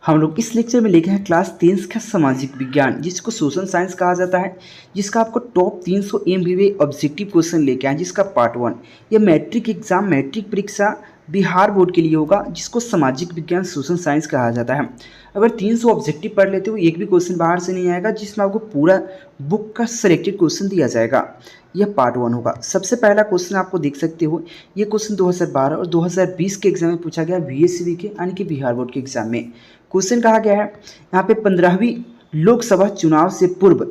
हम लोग इस लेक्चर में लेके हैं क्लास 10 का सामाजिक विज्ञान, जिसको सोशल साइंस कहा जाता है, जिसका आपको टॉप 300 MBA ऑब्जेक्टिव क्वेश्चन लेके आए, जिसका पार्ट 1 ये मैट्रिक एग्जाम, मैट्रिक परीक्षा बिहार बोर्ड के लिए होगा, जिसको सामाजिक विज्ञान सोशल साइंस कहा जाता है। अगर 300 ऑब्जेक्टिव पढ़ लेते हो, एक भी क्वेश्चन बाहर से नहीं आएगा, जिसमें आपको पूरा बुक का सिलेक्टेड क्वेश्चन दिया जाएगा। यह पार्ट 1 होगा। सबसे पहला क्वेश्चन आपको देख सकते हो, ये क्वेश्चन 2012 और 2020 के एग्जाम में पूछा गया, VSCB के यानी कि बिहार बोर्ड के एग्जाम में। क्वेश्चन कहा गया है यहाँ पे 15वीं लोकसभा चुनाव से पूर्व,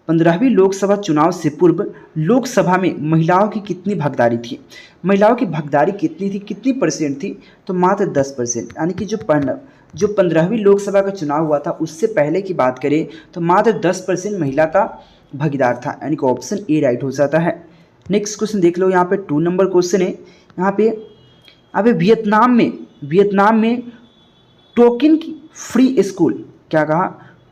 15वीं लोकसभा चुनाव से पूर्व लोकसभा में महिलाओं की कितनी भागीदारी थी। महिलाओं की भागीदारी कितनी थी, कितनी परसेंट थी, तो मात्र 10%। यानी कि जो 15वीं लोकसभा का चुनाव हुआ था उससे पहले की बात करें तो मात्र 10% महिला का भागीदार था, यानी कि ऑप्शन ए राइट हो जाता है। नेक्स्ट क्वेश्चन देख लो, यहाँ पे 2 नंबर क्वेश्चन है। यहाँ पे वियतनाम में टोकिन फ्री स्कूल, क्या कहा,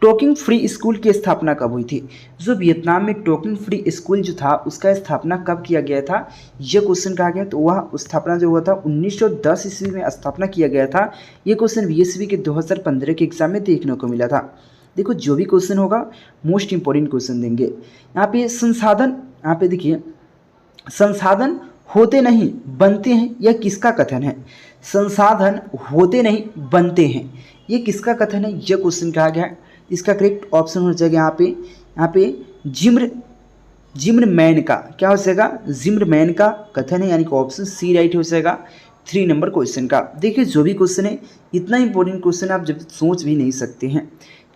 टोकिन फ्री स्कूल की स्थापना कब हुई थी। जो वियतनाम में टोकिन फ्री स्कूल जो था उसका स्थापना कब किया गया था, यह क्वेश्चन कहा गया। तो वह स्थापना जो हुआ था 1910 ईस्वी में स्थापना किया गया था। ये क्वेश्चन VSCB के 2015 के एग्जाम में देखने को मिला था। देखो जो भी क्वेश्चन होगा मोस्ट इंपॉर्टेंट क्वेश्चन देंगे। यहाँ पे संसाधन, यहाँ पे देखिए, संसाधन होते नहीं बनते हैं, यह किसका कथन है। संसाधन होते नहीं बनते हैं, ये किसका कथन है, यह क्वेश्चन कहा गया है। इसका करेक्ट ऑप्शन हो जाएगा यहाँ पे जिम्रमैन का, क्या हो जाएगा, जिम्रमैन का कथन है, यानी कि ऑप्शन सी राइट हो जाएगा 3 नंबर क्वेश्चन का। देखिए जो भी क्वेश्चन है इतना इंपॉर्टेंट क्वेश्चन आप जब सोच भी नहीं सकते हैं।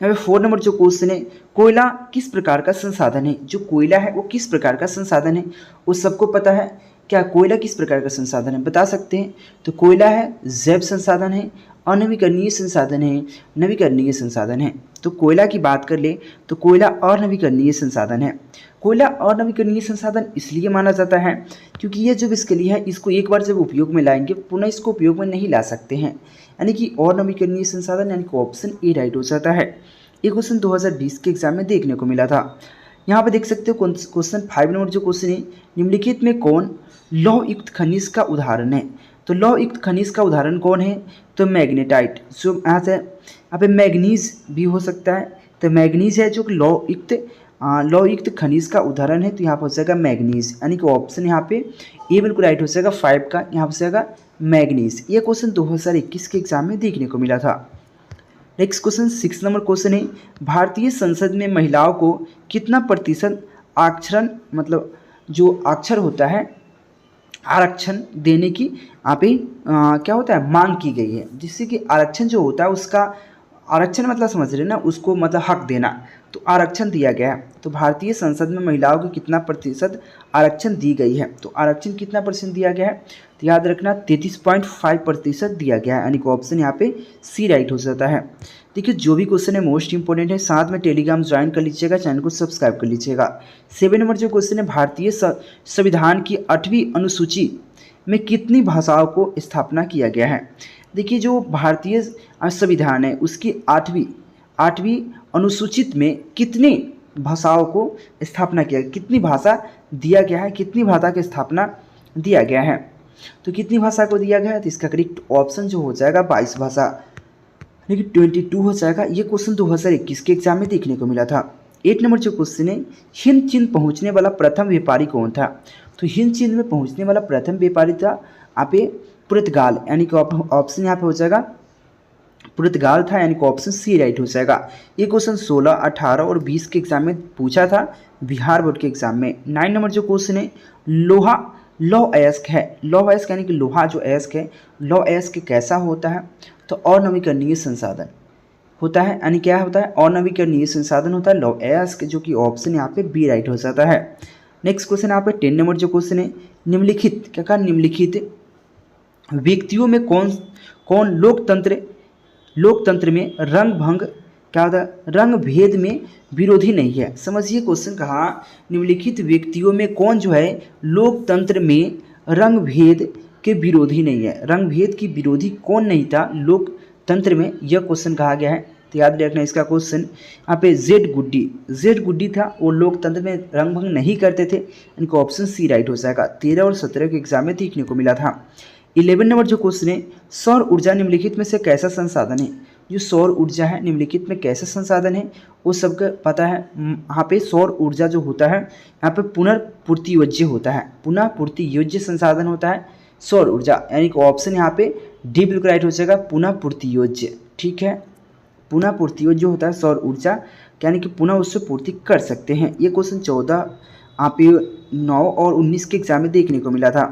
यहाँ पे 4 नंबर जो क्वेश्चन है, कोयला किस प्रकार का संसाधन है। जो कोयला है वो किस प्रकार का संसाधन है, वो सबको पता है। क्या कोयला किस प्रकार का संसाधन है, बता सकते हैं। तो कोयला है जैव संसाधन है, अनवीकरणीय संसाधन है, नवीकरणीय संसाधन है। तो कोयला की बात कर ले तो कोयला अनवीकरणीय संसाधन है। कोयला अनवीकरणीय संसाधन इसलिए माना जाता है क्योंकि ये जो इसके लिए है, इसको एक बार जब उपयोग में लाएंगे पुनः इसको उपयोग में नहीं ला सकते हैं, यानी कि अनवीकरणीय संसाधन, यानी कि ऑप्शन ए राइट हो जाता है। ये क्वेश्चन 2020 के एग्जाम में देखने को मिला था। यहाँ पे देख सकते हो क्वेश्चन 5 नंबर जो क्वेश्चन है, निम्नलिखित में कौन लौह युक्त खनिज का उदाहरण है। तो लौह युक्त खनिज का उदाहरण कौन है, तो मैग्नेटाइट। जो यहाँ पे मैग्नीज भी हो सकता है, तो मैग्नीज है जो लौह युक्त खनिज का उदाहरण है। तो यहाँ पर हो जाएगा मैग्नीज, यानी कि ऑप्शन यहाँ पे ए बिल्कुल राइट हो जाएगा 5 का, यहाँ पर हो जाएगा मैग्नीज। ये क्वेश्चन 2021 के एग्जाम में देखने को मिला था। नेक्स्ट क्वेश्चन 6 नंबर क्वेश्चन है, भारतीय संसद में महिलाओं को कितना प्रतिशत आरक्षण, मतलब जो अक्षर होता है आरक्षण देने की यहाँ पे क्या होता है, मांग की गई है। जिससे कि आरक्षण जो होता है उसका, आरक्षण मतलब समझ रहे ना, उसको मतलब हक देना, तो आरक्षण दिया गया है। तो भारतीय संसद में महिलाओं को कितना प्रतिशत आरक्षण दी गई है, तो आरक्षण कितना परसेंट दिया गया है, तो याद रखना 33.5% दिया गया है, यानी कि ऑप्शन यहाँ पे सी राइट हो जाता है। देखिए जो भी क्वेश्चन है मोस्ट इंपॉर्टेंट है, साथ में टेलीग्राम ज्वाइन कर लीजिएगा, चैनल को सब्सक्राइब कर लीजिएगा। 7 नंबर जो क्वेश्चन है, भारतीय संविधान की 8वीं अनुसूची में कितनी भाषाओं को स्थापना किया गया है। देखिए जो भारतीय संविधान है उसकी 8वीं अनुसूचित में कितनी भाषाओं को स्थापना किया, कितनी भाषा दिया गया है, कितनी भाषा की स्थापना दिया गया है। तो कितनी भाषा को दिया गया है, तो इसका करेक्ट ऑप्शन जो हो जाएगा 22 भाषा, लेकिन 22 हो जाएगा। ये क्वेश्चन 2021 के एग्जाम में देखने को मिला था। 8 नंबर जो क्वेश्चन है, हिंद चीन पहुंचने वाला प्रथम व्यापारी कौन था। तो हिंद चीन में पहुंचने वाला प्रथम व्यापारी था यहाँ पे पुर्तगाल, यानी कि ऑप्शन यहाँ पे हो जाएगा पुर्तगाल था, यानी कि ऑप्शन सी राइट हो जाएगा। ये क्वेश्चन 16, 18 और 20 के एग्जाम में पूछा था बिहार बोर्ड के एग्जाम में। 9 नंबर जो क्वेश्चन है, लौह अयस्क है, लौह अयस्क यानी कि लोहा जो अयस्क है, लौह अयस्क कैसा होता है, तो अनवीकरणीय संसाधन होता है, यानी क्या होता है, अनवीकरणीय संसाधन होता है लौह अयस्क, जो कि ऑप्शन यहाँ पे बी राइट हो जाता है। नेक्स्ट क्वेश्चन यहाँ पे 10 नंबर जो क्वेश्चन है, निम्नलिखित, क्या कहा, निम्नलिखित व्यक्तियों में कौन लोकतंत्र में रंग भंग, क्या होता है, रंग भेद में विरोधी नहीं है। समझिए क्वेश्चन कहा, निम्नलिखित व्यक्तियों में कौन जो है लोकतंत्र में रंग भेद के विरोधी नहीं है। रंग भेद की विरोधी कौन नहीं था लोकतंत्र में, यह क्वेश्चन कहा गया है। तो याद रखना इसका क्वेश्चन, यहाँ पे जेड गुड्डी था, वो लोकतंत्र में रंग भंग नहीं करते थे, इनको ऑप्शन सी राइट हो जाएगा। 13 और 17 के एग्जाम में देखने को मिला था। 11 नंबर जो क्वेश्चन है, सौर ऊर्जा निम्नलिखित में से कैसा संसाधन है। जो सौर ऊर्जा है निम्नलिखित में कैसे संसाधन है, वो सबको पता है। यहाँ पे सौर ऊर्जा जो होता है यहाँ पे पुनर्पूर्ति योग्य होता है, पुनः पूर्ति योग्य संसाधन होता है सौर ऊर्जा, यानी कि ऑप्शन यहाँ पे डी बिल्कुल राइट हो जाएगा, पुनः पूर्ति योग्य। ठीक है, पुनः पूर्ति योग्य होता है सौर ऊर्जा, यानी कि पुनः उससे पूर्ति कर सकते हैं। ये क्वेश्चन 14 आप 9 और 19 के एग्जाम में देखने को मिला था।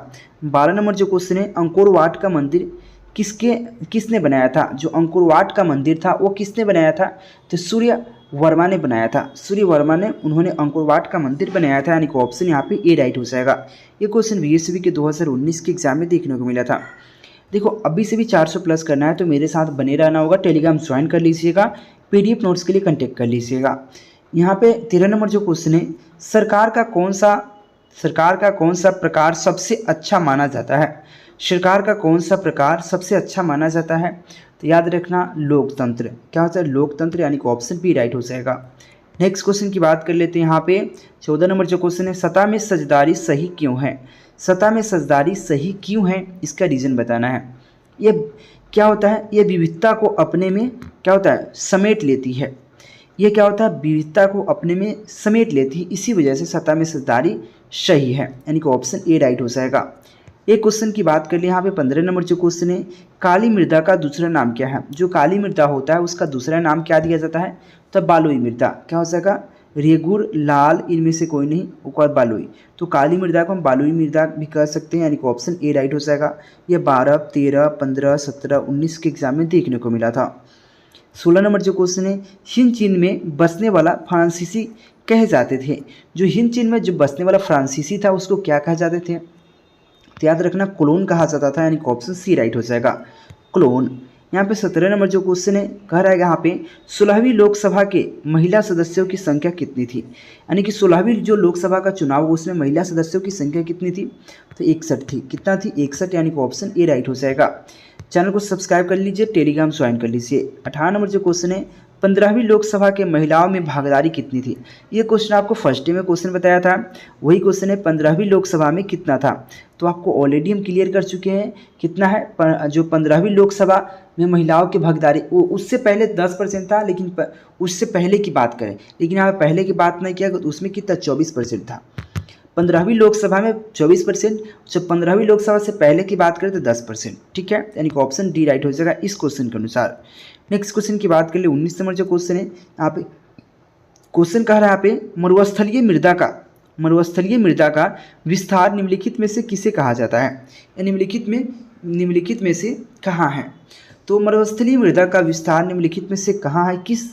12 नंबर जो क्वेश्चन है, अंकोर वाट का मंदिर किसने बनाया था? जो अंकोर वाट का मंदिर था वो किसने बनाया था? तो सूर्य वर्मा ने बनाया था, सूर्य वर्मा ने उन्होंने अंकोर वाट का मंदिर बनाया था, यानी कि ऑप्शन यहाँ पे ए राइट हो जाएगा। ये क्वेश्चन बीएसवी के 2019 के एग्जाम में देखने को मिला था। देखो अभी से भी 400 प्लस करना है तो मेरे साथ बने रहना होगा, टेलीग्राम ज्वाइन कर लीजिएगा, पीडीएफ नोट्स के लिए कांटेक्ट कर लीजिएगा। यहाँ पे 13 नंबर जो क्वेश्चन है, सरकार का कौन सा प्रकार सबसे अच्छा माना जाता है? सरकार का कौन सा प्रकार सबसे अच्छा माना जाता है? तो याद रखना लोकतंत्र। क्या होता है? लोकतंत्र, यानी कि ऑप्शन बी राइट हो जाएगा। नेक्स्ट क्वेश्चन की बात कर लेते हैं। यहाँ पे 14 नंबर जो क्वेश्चन है, सतह में सजदारी सही क्यों है? सतह में सजदारी सही क्यों है, इसका रीज़न बताना है। ये क्या होता है? ये विविधता को अपने में क्या होता है? समेट लेती है। ये क्या होता है? विविधता को अपने में समेट लेती है, इसी वजह से सतह में सजदारी सही है, यानी कि ऑप्शन ए राइट हो जाएगा। एक क्वेश्चन की बात कर ले, यहाँ पे 15 नंबर जो क्वेश्चन है, काली मृदा का दूसरा नाम क्या है? जो काली मृदा होता है उसका दूसरा नाम क्या दिया जाता है? तो बालुई मृदा। क्या हो जाएगा? रेगुर, लाल, इनमें से कोई नहीं, ऊपर बालुई। तो काली मृदा को हम बालुई मृदा भी कह सकते हैं, यानी कि ऑप्शन ए राइट हो जाएगा। ये 12, 13, 15, 17, 19 के एग्जाम में देखने को मिला था। 16 नंबर जो क्वेश्चन है, हिंद चीन में बसने वाला फ्रांसीसी कहे जाते थे। जो हिंद चीन में जो बसने वाला फ्रांसीसी था उसको क्या कहा जाते थे? तो याद रखना क्लोन कहा जाता था, यानी कि ऑप्शन सी राइट हो जाएगा, क्लोन। यहाँ पे 17 नंबर जो क्वेश्चन है, कह रहा है यहाँ पे 16वीं लोकसभा के महिला सदस्यों की संख्या कितनी थी? यानी कि 16वीं जो लोकसभा का चुनाव उसमें महिला सदस्यों की संख्या कितनी थी? तो 61 थी। कितना थी? 61, यानी कि ऑप्शन ए राइट हो जाएगा। चैनल को सब्सक्राइब कर लीजिए, टेलीग्राम ज्वाइन कर लीजिए। 18 नंबर जो क्वेश्चन है, 15वीं लोकसभा के महिलाओं में भागीदारी कितनी थी? ये क्वेश्चन आपको फर्स्ट डे में क्वेश्चन बताया था, वही क्वेश्चन है 15वीं लोकसभा में कितना था। तो आपको ऑलरेडी हम क्लियर कर चुके हैं कितना है। जो 15वीं लोकसभा में महिलाओं की भागीदारी वो उससे पहले 10% था, लेकिन उससे पहले की बात करें, लेकिन यहाँ पहले की बात नहीं किया तो उसमें कितना 24% था। 15वीं लोकसभा में 24%, जब 15वीं लोकसभा से पहले की बात करें तो 10%। ठीक है, यानी कि ऑप्शन डी राइट हो जाएगा इस क्वेश्चन के अनुसार। नेक्स्ट क्वेश्चन की बात कर ले, 19 नंबर जो क्वेश्चन है, यहाँ पे क्वेश्चन कह रहा है यहाँ पे मरुस्थलीय मृदा का विस्तार निम्नलिखित में से किसे कहा जाता है? निम्नलिखित में से कहाँ है? तो मरुस्थलीय मृदा का विस्तार निम्नलिखित में से कहाँ है? किस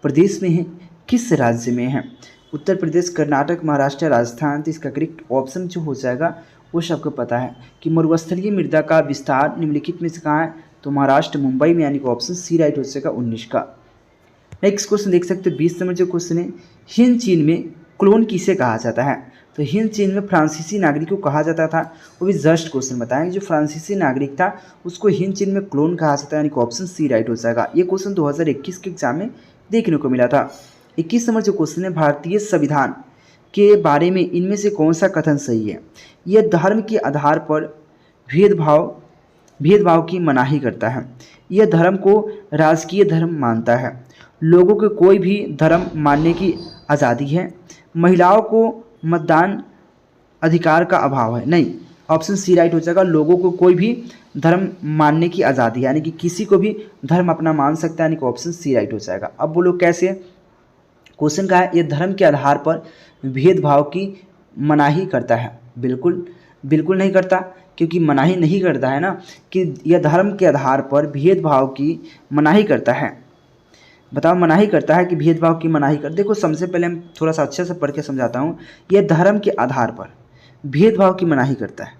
प्रदेश में है? किस राज्य में है? उत्तर प्रदेश, कर्नाटक, महाराष्ट्र, राजस्थान। तो इसका करेक्ट ऑप्शन जो हो जाएगा वो सबको पता है कि मरुस्थलीय मृदा का विस्तार निम्नलिखित में से कहाँ है? तो महाराष्ट्र, मुंबई में, यानी कि ऑप्शन सी राइट हो जाएगा 19 का। नेक्स्ट क्वेश्चन देख सकते हो, 20 नंबर जो क्वेश्चन है, हिंद चीन में क्लोन किसे कहा जाता है? तो हिंद चीन में फ्रांसीसी नागरिक को कहा जाता था, वो भी जस्ट क्वेश्चन बताएंगे। जो फ्रांसीसी नागरिक था उसको हिंद चीन में क्लोन कहा जाता है, यानी कि ऑप्शन सी राइट हो जाएगा। ये क्वेश्चन 2021 के एग्जाम में देखने को मिला था। 21 नंबर जो क्वेश्चन है, भारतीय संविधान के बारे में इनमें से कौन सा कथन सही है? यह धर्म के आधार पर भेदभाव की मनाही करता है। यह धर्म को राजकीय धर्म मानता है। लोगों को कोई भी धर्म मानने की आज़ादी है। महिलाओं को मतदान अधिकार का अभाव है। नहीं, ऑप्शन सी राइट हो जाएगा, लोगों को कोई भी धर्म मानने की आज़ादी, यानी कि किसी को भी धर्म अपना मान सकता है, यानी कि ऑप्शन सी राइट हो जाएगा। अब बोलो कैसे? क्वेश्चन का है, यह धर्म के आधार पर भेदभाव की मनाही करता है। बिल्कुल नहीं करता, क्योंकि मनाही नहीं करता है ना, कि यह धर्म के आधार पर भेदभाव की मनाही करता है। बताओ, मनाही करता है कि भेदभाव की मनाही कर? देखो सबसे पहले हम थोड़ा सा अच्छे से पढ़ के समझाता हूँ। यह धर्म के आधार पर भेदभाव की मनाही करता है।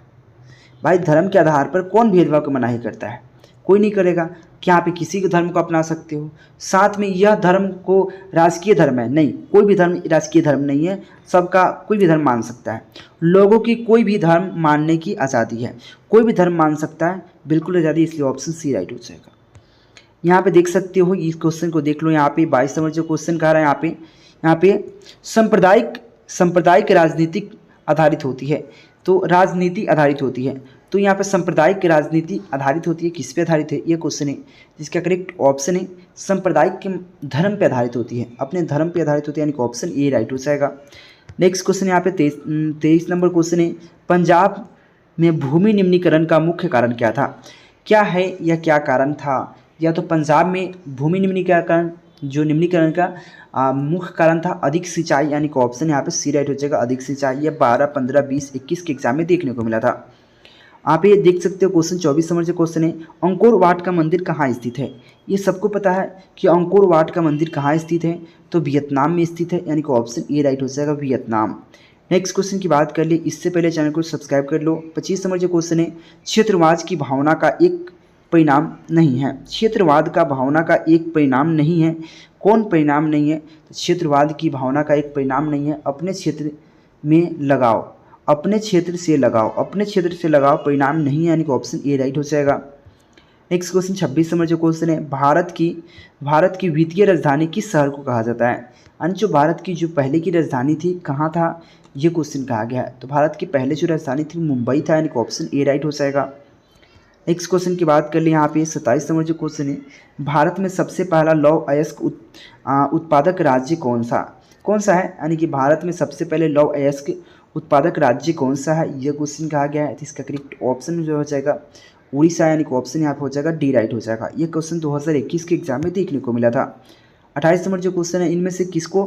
भाई धर्म के आधार पर कौन भेदभाव की मनाही करता है? कोई नहीं करेगा। क्या आप किसी के धर्म को अपना सकते हो? साथ में यह धर्म को राजकीय धर्म है? नहीं, कोई भी धर्म राजकीय धर्म नहीं है, सबका कोई भी धर्म मान सकता है। लोगों की कोई भी धर्म मानने की आज़ादी है, कोई भी धर्म मान सकता है, बिल्कुल आज़ादी, इसलिए ऑप्शन सी राइट हो जाएगा। यहाँ पे देख सकते हो, इस क्वेश्चन को देख लो। यहाँ पे 22 नंबर जो क्वेश्चन कह रहा है, यहाँ पे सांप्रदायिक राजनीतिक आधारित होती है। तो राजनीति आधारित होती है। तो यहाँ पे सांप्रदायिक राजनीति आधारित होती है, किस पे आधारित है, ये क्वेश्चन है, जिसका करेक्ट ऑप्शन है सांप्रदायिक के धर्म पे आधारित होती है, अपने धर्म पे आधारित होती है, यानी कि ऑप्शन ए राइट हो जाएगा। नेक्स्ट क्वेश्चन यहाँ पे 23 नंबर क्वेश्चन है, पंजाब में भूमि निम्नीकरण का मुख्य कारण क्या था, क्या है या क्या कारण था, या तो पंजाब में भूमि निम्नीकरण का मुख्य कारण था अधिक सिंचाई, यानी कि ऑप्शन यहाँ पे सी राइट हो जाएगा, अधिक सिंचाई। ये 12, 15, 20, 21 के एग्जाम में देखने को मिला था। आप ये देख सकते हो क्वेश्चन 24 नंबर से क्वेश्चन है, अंकोर वाट का मंदिर कहाँ स्थित है। ये सबको पता है कि अंकोर वाट का मंदिर कहाँ स्थित है, तो वियतनाम में स्थित है, यानी कि ऑप्शन ए राइट हो जाएगा, वियतनाम। नेक्स्ट क्वेश्चन की बात कर ले, इससे पहले चैनल को सब्सक्राइब कर लो। 25 नंबर जो क्वेश्चन है, क्षेत्रवाद की भावना का एक परिणाम नहीं है, क्षेत्रवाद का भावना का एक परिणाम नहीं है, कौन परिणाम नहीं है, तो क्षेत्रवाद की भावना का एक परिणाम नहीं है, अपने क्षेत्र में लगाओ, अपने क्षेत्र से लगाओ, अपने क्षेत्र से लगाओ परिणाम नहीं है, यानी कि ऑप्शन ए राइट हो जाएगा। नेक्स्ट क्वेश्चन 26 नंबर जो क्वेश्चन है, भारत की वित्तीय राजधानी किस शहर को कहा जाता है, यानी जो भारत की जो पहले की राजधानी थी कहाँ था, ये क्वेश्चन कहा गया है, तो भारत की पहले जो राजधानी थी मुंबई था, यानी कि ऑप्शन ए राइट हो जाएगा। नेक्स्ट क्वेश्चन की बात कर ले, यहाँ पे 27 नंबर जो क्वेश्चन है, भारत में सबसे पहला लौह अयस्क उत्पादक राज्य कौन सा है, यानी कि भारत में सबसे पहले लौह अयस्क उत्पादक राज्य कौन सा है, यह क्वेश्चन कहा गया है। तो इसका करेक्ट ऑप्शन जो हो जाएगा उड़ीसा, यानी कि ऑप्शन यहाँ पे हो जाएगा डी राइट हो जाएगा। ये क्वेश्चन 2021 के एग्जाम में देखने को मिला था। 28 नंबर जो क्वेश्चन है, इनमें से किसको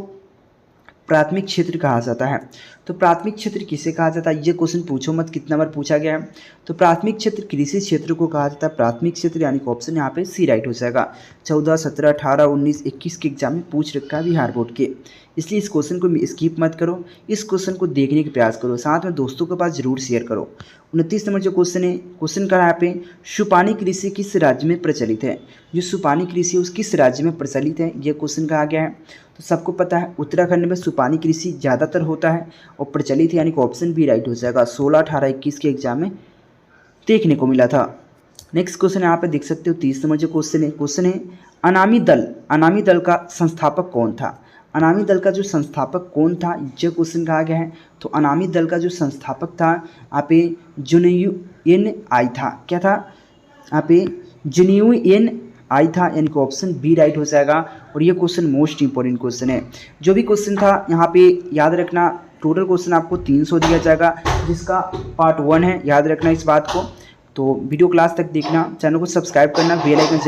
प्राथमिक क्षेत्र कहा जाता है, तो प्राथमिक क्षेत्र किसे कहा जाता है, ये क्वेश्चन पूछो मत कितना बार पूछा गया है। तो प्राथमिक क्षेत्र कृषि क्षेत्र को कहा जाता है, प्राथमिक क्षेत्र, यानी कि ऑप्शन यहाँ पे सी राइट हो जाएगा। 14, 17, 18, 19, 21 के एग्जाम में पूछ रखा है बिहार बोर्ड के, इसलिए इस क्वेश्चन को स्किप मत करो, इस क्वेश्चन को देखने का प्रयास करो, साथ में दोस्तों के पास जरूर शेयर करो। 29 नंबर जो क्वेश्चन है, क्वेश्चन का यहाँ पे सुपानी कृषि किस राज्य में प्रचलित है, जो सुपानी कृषि उस किस राज्य में प्रचलित है, ये क्वेश्चन कहा गया है। तो सबको पता है उत्तराखंड में सुपानी कृषि ज़्यादातर होता है और प्रचलित है, यानी कि ऑप्शन बी राइट हो जाएगा। 16, 18, 21 के एग्जाम में देखने को मिला था। नेक्स्ट क्वेश्चन यहाँ पे देख सकते हो 30 नंबर जो क्वेश्चन है अनामी दल का संस्थापक कौन था, अनामी दल का जो संस्थापक कौन था, ये क्वेश्चन कहा गया है। तो अनामी दल का जो संस्थापक था यहाँ पे जुनयून था, क्या था यहाँ पे जुनयून था, यानी कि ऑप्शन बी राइट हो जाएगा। और ये क्वेश्चन मोस्ट इंपॉर्टेंट क्वेश्चन है, जो भी क्वेश्चन था यहाँ पे याद रखना, टोटल क्वेश्चन आपको 300 दिया जाएगा, जिसका पार्ट 1 है, याद रखना इस बात को। तो वीडियो क्लास तक देखना, चैनल को सब्सक्राइब करना, बेल आइकन